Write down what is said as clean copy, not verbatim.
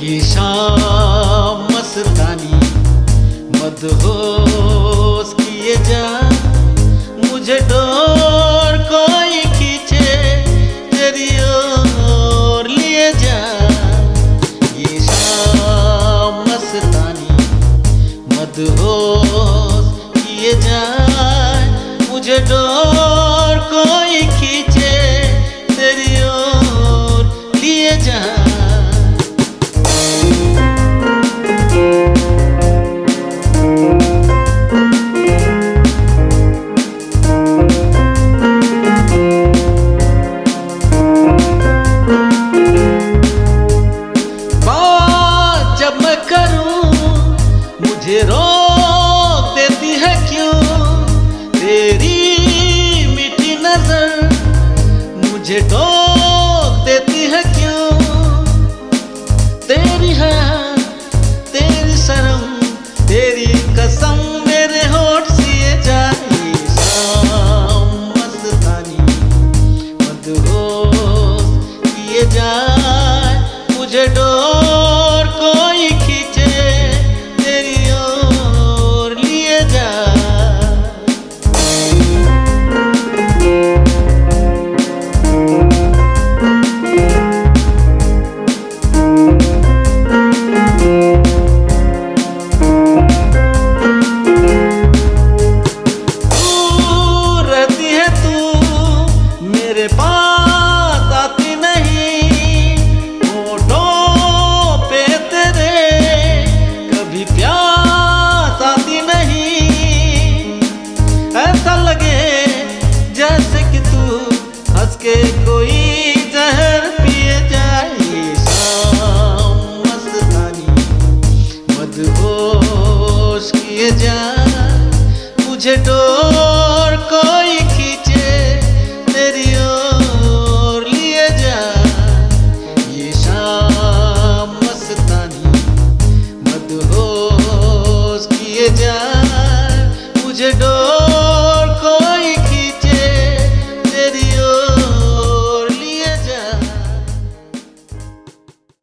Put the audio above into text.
ये शाम मस्तानी मदहोश किए जा, मुझे डोर कोई खींचे तेरी ओर लिए जा। ये शाम मस्तानी मदहोश किए जा, मुझे डोर कोई खींचे तेरी ओर लिए जा। बात जब मैं करूं मुझे रोक देती है क्यों, तेरी मीठी नजर मुझे टोक देती है क्यों। तेरी है तेरी शर्म तेरी कसम मेरे होठ सिए जाए। शाम मस्तानी मदहोश किए जाए, मुझे डोर कोई खींचे तेरी ओर लिए जा। मेरे पास आती नहीं होठों पे तेरे, कभी प्यास आती नहीं। ऐसा लगे जैसे कि तू हंस के कोई जहर पिए जाए। शाम मस्तानी मदहोश किए जा, मुझे डोर कोई